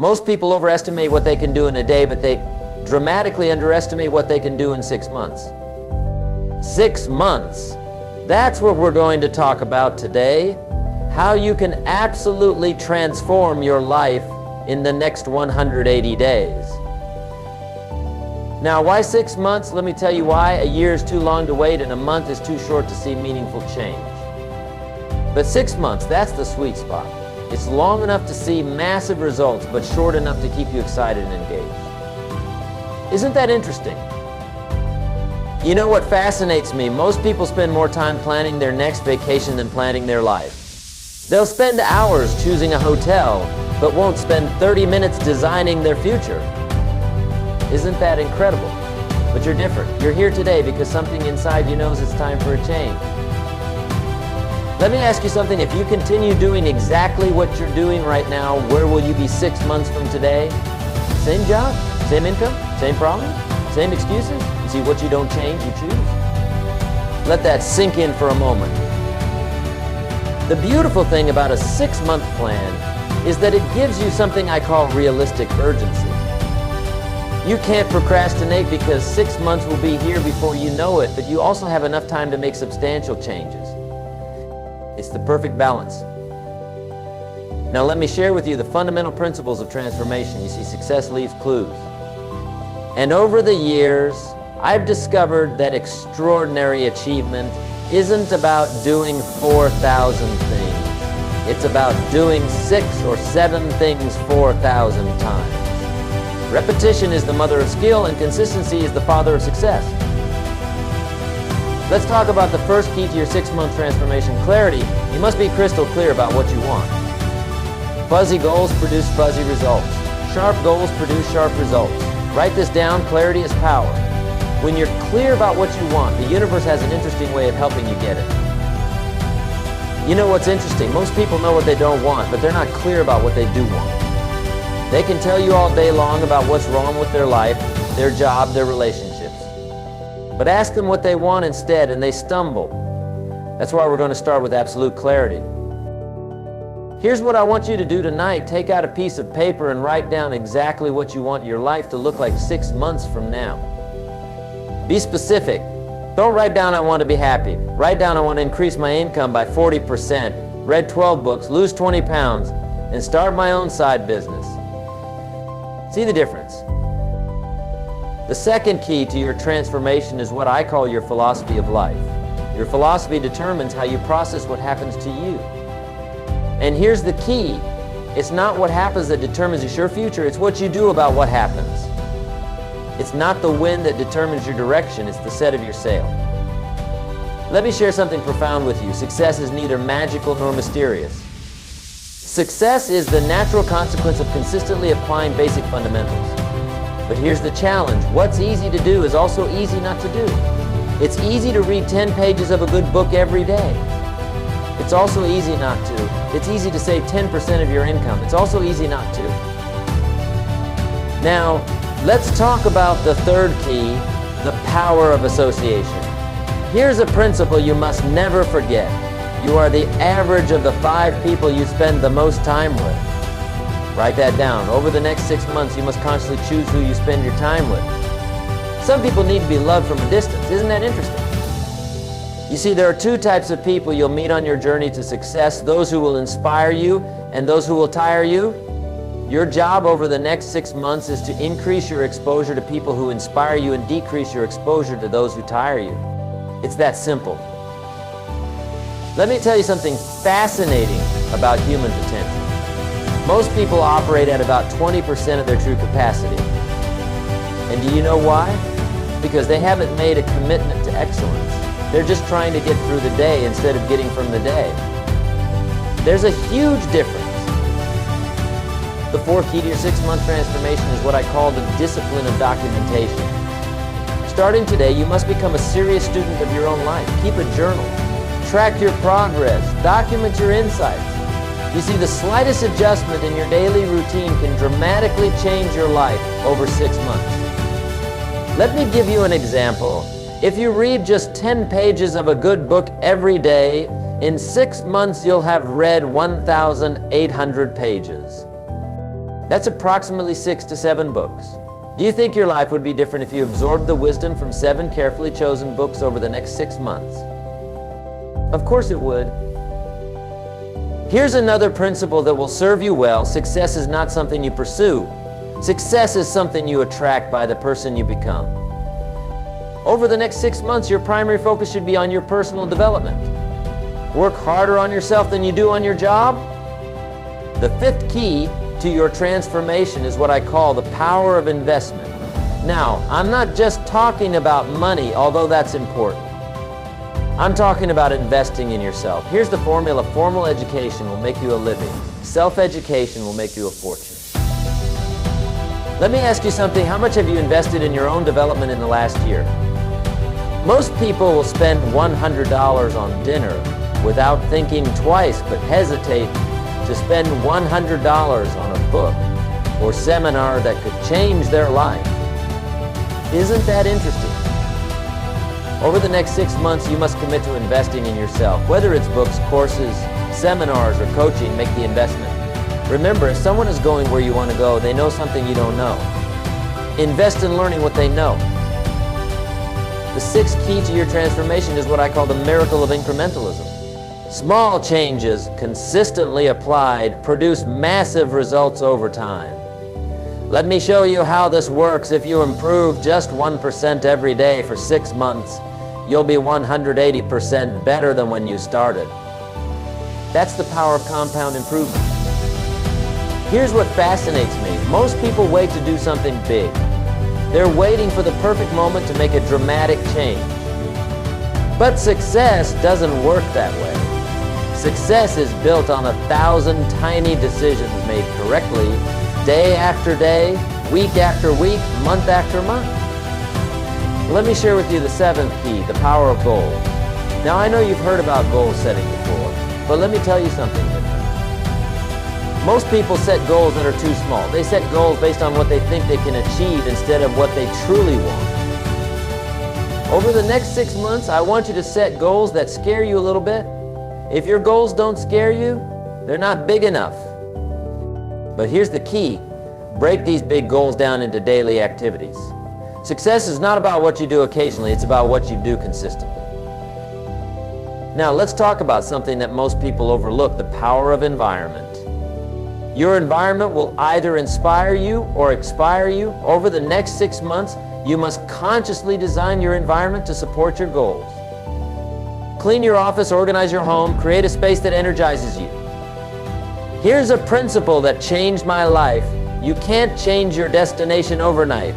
Most people overestimate what they can do in a day, but they dramatically underestimate what they can do in 6 months. 6 months. That's what we're going to talk about today. How you can absolutely transform your life in the next 180 days. Now, why 6 months? Let me tell you why. A year is too long to wait, and a month is too short to see meaningful change. But 6 months, that's the sweet spot. It's long enough to see massive results, but short enough to keep you excited and engaged. Isn't that interesting? You know what fascinates me? Most people spend more time planning their next vacation than planning their life. They'll spend hours choosing a hotel, but won't spend 30 minutes designing their future. Isn't that incredible? But you're different. You're here today because something inside you knows it's time for a change. Let me ask you something. If you continue doing exactly what you're doing right now, where will you be 6 months from today? Same job, same income, same problem, same excuses? You see, what you don't change, you choose. Let that sink in for a moment. The beautiful thing about a 6-month plan is that it gives you something I call realistic urgency. You can't procrastinate because 6 months will be here before you know it, but you also have enough time to make substantial changes. It's the perfect balance. Now let me share with you the fundamental principles of transformation. You see, success leaves clues. And over the years, I've discovered that extraordinary achievement isn't about doing 4,000 things. It's about doing 6 or 7 things 4,000 times. Repetition is the mother of skill, and consistency is the father of success. Let's talk about the first key to your 6-month transformation: clarity. You must be crystal clear about what you want. Fuzzy goals produce fuzzy results. Sharp goals produce sharp results. Write this down: clarity is power. When you're clear about what you want, the universe has an interesting way of helping you get it. You know what's interesting? Most people know what they don't want, but they're not clear about what they do want. They can tell you all day long about what's wrong with their life, their job, their relationships. But ask them what they want instead, and they stumble. That's why we're going to start with absolute clarity. Here's what I want you to do tonight. Take out a piece of paper and write down exactly what you want your life to look like 6 months from now. Be specific. Don't write down, I want to be happy. Write down, I want to increase my income by 40%, read 12 books, lose 20 pounds, and start my own side business. See the difference? The second key to your transformation is what I call your philosophy of life. Your philosophy determines how you process what happens to you. And here's the key. It's not what happens that determines your future, it's what you do about what happens. It's not the wind that determines your direction, it's the set of your sail. Let me share something profound with you. Success is neither magical nor mysterious. Success is the natural consequence of consistently applying basic fundamentals. But here's the challenge. What's easy to do is also easy not to do. It's easy to read 10 pages of a good book every day. It's also easy not to. It's easy to save 10% of your income. It's also easy not to. Now, let's talk about the third key, the power of association. Here's a principle you must never forget. You are the average of the 5 people you spend the most time with. Write that down. Over the next 6 months, you must constantly choose who you spend your time with. Some people need to be loved from a distance. Isn't that interesting? You see, there are 2 types of people you'll meet on your journey to success: those who will inspire you and those who will tire you. Your job over the next 6 months is to increase your exposure to people who inspire you and decrease your exposure to those who tire you. It's that simple. Let me tell you something fascinating about human potential. Most people operate at about 20% of their true capacity. And do you know why? Because they haven't made a commitment to excellence. They're just trying to get through the day instead of getting from the day. There's a huge difference. The fourth key to your 6-month transformation is what I call the discipline of documentation. Starting today, you must become a serious student of your own life. Keep a journal. Track your progress. Document your insights. You see, the slightest adjustment in your daily routine can dramatically change your life over 6 months. Let me give you an example. If you read just 10 pages of a good book every day, in 6 months you'll have read 1,800 pages. That's approximately 6 to 7 books. Do you think your life would be different if you absorbed the wisdom from 7 carefully chosen books over the next 6 months? Of course it would. Here's another principle that will serve you well. Success is not something you pursue. Success is something you attract by the person you become. Over the next 6 months, your primary focus should be on your personal development. Work harder on yourself than you do on your job. The 5th key to your transformation is what I call the power of investment. Now, I'm not just talking about money, although that's important. I'm talking about investing in yourself. Here's the formula. Formal education will make you a living. Self-education will make you a fortune. Let me ask you something. How much have you invested in your own development in the last year? Most people will spend $100 on dinner without thinking twice, but hesitate to spend $100 on a book or seminar that could change their life. Isn't that interesting? Over the next 6 months, you must commit to investing in yourself. Whether it's books, courses, seminars, or coaching, make the investment. Remember, if someone is going where you want to go, they know something you don't know. Invest in learning what they know. The 6th key to your transformation is what I call the miracle of incrementalism. Small changes, consistently applied, produce massive results over time. Let me show you how this works. If you improve just 1% every day for 6 months, you'll be 180% better than when you started. That's the power of compound improvement. Here's what fascinates me. Most people wait to do something big. They're waiting for the perfect moment to make a dramatic change. But success doesn't work that way. Success is built on 1,000 tiny decisions made correctly, day after day, week after week, month after month. Let me share with you the 7th key, the power of goals. Now, I know you've heard about goal setting before, but let me tell you something different. Most people set goals that are too small. They set goals based on what they think they can achieve instead of what they truly want. Over the next 6 months, I want you to set goals that scare you a little bit. If your goals don't scare you, they're not big enough. But here's the key. Break these big goals down into daily activities. Success is not about what you do occasionally, it's about what you do consistently. Now, let's talk about something that most people overlook, the power of environment. Your environment will either inspire you or expire you. Over the next 6 months, you must consciously design your environment to support your goals. Clean your office, organize your home, create a space that energizes you. Here's a principle that changed my life. You can't change your destination overnight,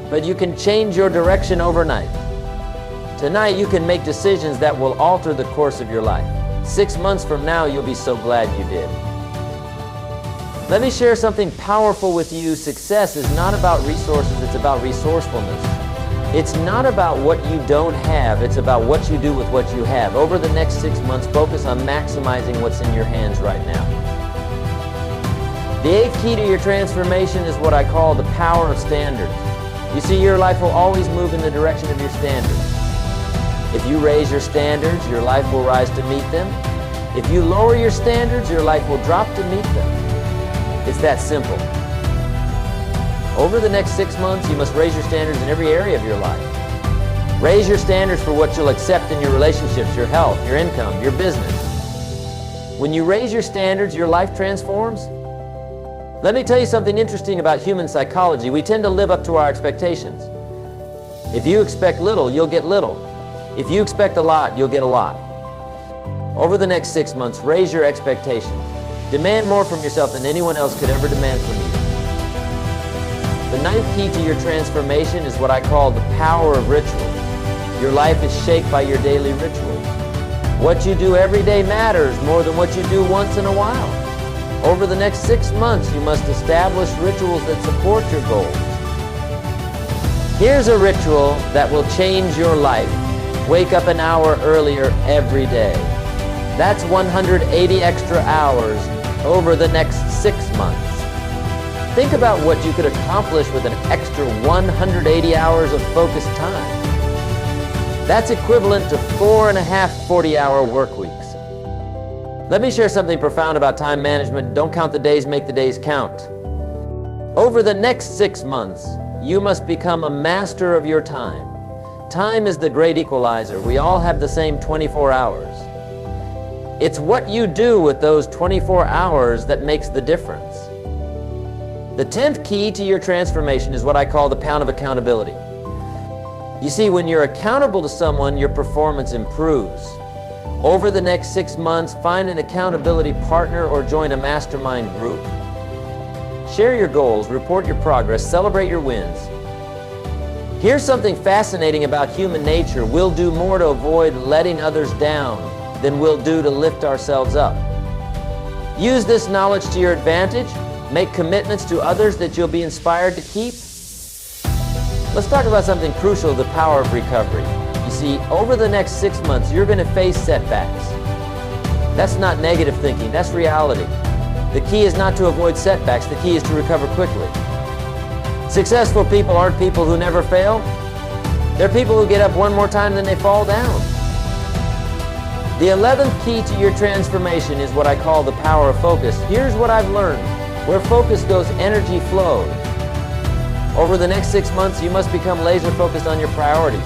but you can change your direction overnight. Tonight, you can make decisions that will alter the course of your life. 6 months from now, you'll be so glad you did. Let me share something powerful with you. Success is not about resources, it's about resourcefulness. It's not about what you don't have, it's about what you do with what you have. Over the next 6 months, focus on maximizing what's in your hands right now. The 8th key to your transformation is what I call the power of standards. You see, your life will always move in the direction of your standards. If you raise your standards, your life will rise to meet them. If you lower your standards, your life will drop to meet them. It's that simple. Over the next 6 months, you must raise your standards in every area of your life. Raise your standards for what you'll accept in your relationships, your health, your income, your business. When you raise your standards, your life transforms. Let me tell you something interesting about human psychology. We tend to live up to our expectations. If you expect little, you'll get little. If you expect a lot, you'll get a lot. Over the next 6 months, raise your expectations. Demand more from yourself than anyone else could ever demand from you. The 9th key to your transformation is what I call the power of rituals. Your life is shaped by your daily rituals. What you do every day matters more than what you do once in a while. Over the next 6 months, you must establish rituals that support your goals. Here's a ritual that will change your life. Wake up an hour earlier every day. That's 180 extra hours over the next 6 months. Think about what you could accomplish with an extra 180 hours of focused time. That's equivalent to 4.5 40-hour work weeks. Let me share something profound about time management. Don't count the days, make the days count. Over the next 6 months, you must become a master of your time. Time is the great equalizer. We all have the same 24 hours. It's what you do with those 24 hours that makes the difference. The 10th key to your transformation is what I call the pound of accountability. You see, when you're accountable to someone, your performance improves. Over the next 6 months, find an accountability partner or join a mastermind group. Share your goals, report your progress, celebrate your wins. Here's something fascinating about human nature. We'll do more to avoid letting others down than we'll do to lift ourselves up. Use this knowledge to your advantage. Make commitments to others that you'll be inspired to keep. Let's talk about something crucial, the power of recovery. You see, over the next 6 months, you're going to face setbacks. That's not negative thinking, that's reality. The key is not to avoid setbacks, the key is to recover quickly. Successful people aren't people who never fail. They're people who get up one more time than they fall down. The 11th key to your transformation is what I call the power of focus. Here's what I've learned. Where focus goes, energy flows. Over the next 6 months, you must become laser focused on your priorities.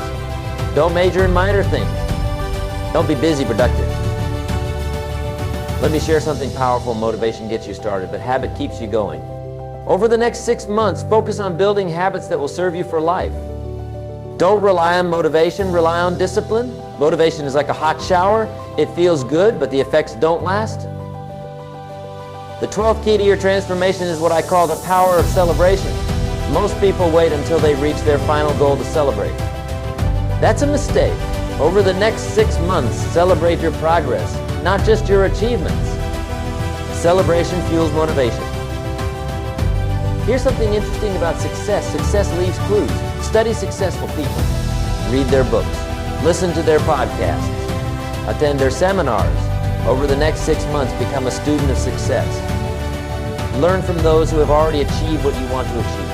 Don't major in minor things. Don't be busy, productive. Let me share something powerful. Motivation gets you started, but habit keeps you going. Over the next 6 months, focus on building habits that will serve you for life. Don't rely on motivation, rely on discipline. Motivation is like a hot shower. It feels good, but the effects don't last. The 12th key to your transformation is what I call the power of celebration. Most people wait until they reach their final goal to celebrate. That's a mistake. Over the next 6 months, celebrate your progress, not just your achievements. Celebration fuels motivation. Here's something interesting about success. Success leaves clues. Study successful people. Read their books. Listen to their podcasts. Attend their seminars. Over the next 6 months, become a student of success. Learn from those who have already achieved what you want to achieve.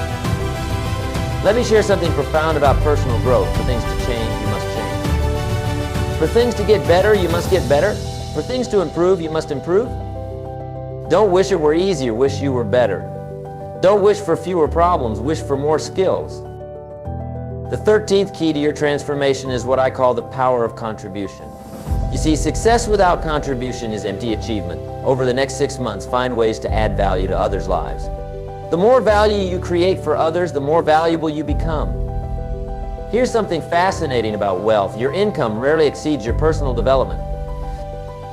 Let me share something profound about personal growth. For things to change, you must change. For things to get better, you must get better. For things to improve, you must improve. Don't wish it were easier, wish you were better. Don't wish for fewer problems, wish for more skills. The 13th key to your transformation is what I call the power of contribution. You see, success without contribution is empty achievement. Over the next 6 months, find ways to add value to others' lives. The more value you create for others, the more valuable you become. Here's something fascinating about wealth. Your income rarely exceeds your personal development.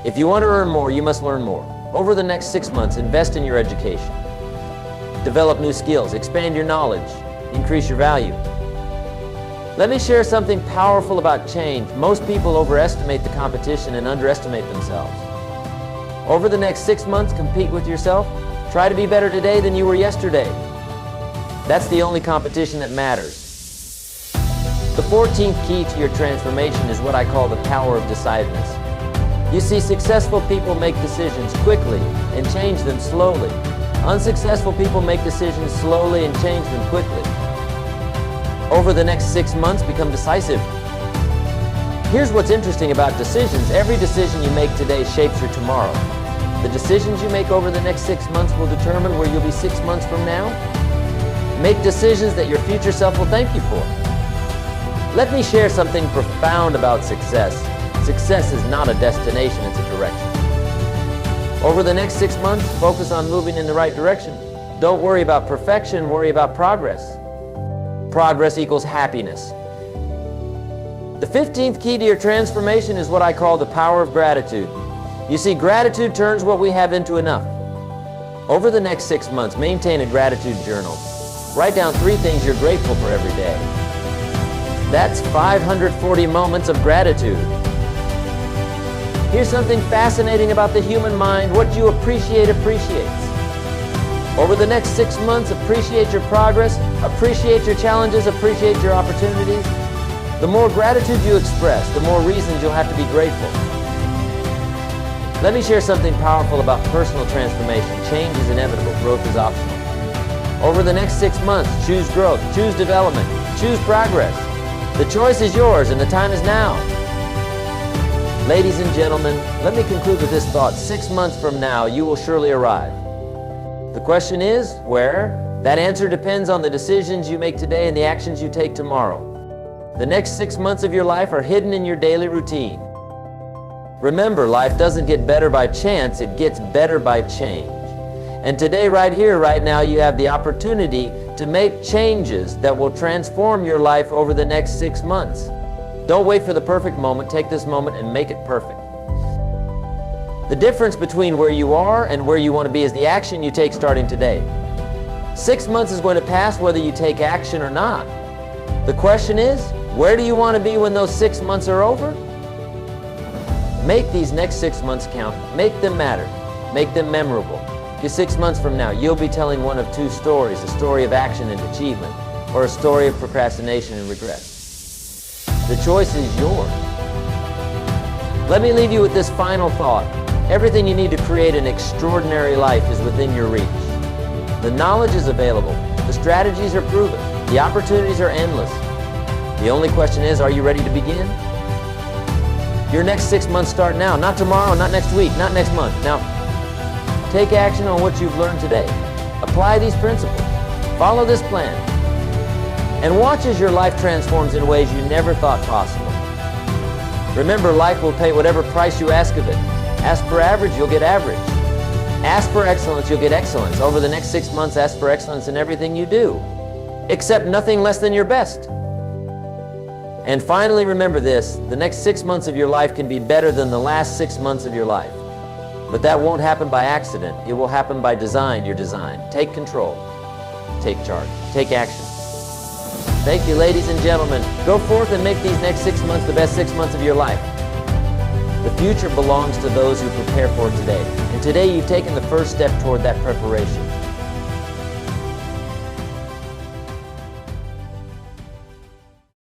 If you want to earn more, you must learn more. Over the next 6 months, invest in your education. Develop new skills, expand your knowledge, increase your value. Let me share something powerful about change. Most people overestimate the competition and underestimate themselves. Over the next 6 months, compete with yourself. Try to be better today than you were yesterday. That's the only competition that matters. The 14th key to your transformation is what I call the power of decisiveness. You see, successful people make decisions quickly and change them slowly. Unsuccessful people make decisions slowly and change them quickly. Over the next 6 months, become decisive. Here's what's interesting about decisions. Every decision you make today shapes your tomorrow. The decisions you make over the next 6 months will determine where you'll be 6 months from now. Make decisions that your future self will thank you for. Let me share something profound about success. Success is not a destination, it's a direction. Over the next 6 months, focus on moving in the right direction. Don't worry about perfection, worry about progress. Progress equals happiness. The 15th key to your transformation is what I call the power of gratitude. You see, gratitude turns what we have into enough. Over the next 6 months, maintain a gratitude journal. Write down 3 things you're grateful for every day. That's 540 moments of gratitude. Here's something fascinating about the human mind. What you appreciate appreciates. Over the next 6 months, appreciate your progress, appreciate your challenges, appreciate your opportunities. The more gratitude you express, the more reasons you'll have to be grateful. Let me share something powerful about personal transformation. Change is inevitable, growth is optional. Over the next 6 months, choose growth, choose development, choose progress. The choice is yours and the time is now. Ladies and gentlemen, let me conclude with this thought. 6 months from now, you will surely arrive. The question is, where? That answer depends on the decisions you make today and the actions you take tomorrow. The next 6 months of your life are hidden in your daily routine. Remember, life doesn't get better by chance, it gets better by change. And today, right here, right now, you have the opportunity to make changes that will transform your life over the next 6 months. Don't wait for the perfect moment. Take this moment and make it perfect. The difference between where you are and where you want to be is the action you take starting today. 6 months is going to pass whether you take action or not. The question is, where do you want to be when those 6 months are over? Make these next 6 months count. Make them matter. Make them memorable. Because 6 months from now, you'll be telling one of two stories, a story of action and achievement, or a story of procrastination and regret. The choice is yours. Let me leave you with this final thought. Everything you need to create an extraordinary life is within your reach. The knowledge is available. The strategies are proven. The opportunities are endless. The only question is, are you ready to begin? Your next 6 months start now. Not tomorrow, not next week, not next month. Now, take action on what you've learned today. Apply these principles. Follow this plan. And watch as your life transforms in ways you never thought possible. Remember, life will pay whatever price you ask of it. Ask for average, you'll get average. Ask for excellence, you'll get excellence. Over the next 6 months, ask for excellence in everything you do. Accept nothing less than your best. And finally, remember this, the next 6 months of your life can be better than the last 6 months of your life. But that won't happen by accident. It will happen by design, your design. Take control. Take charge. Take action. Thank you, ladies and gentlemen. Go forth and make these next 6 months the best 6 months of your life. The future belongs to those who prepare for it today. And today you've taken the first step toward that preparation.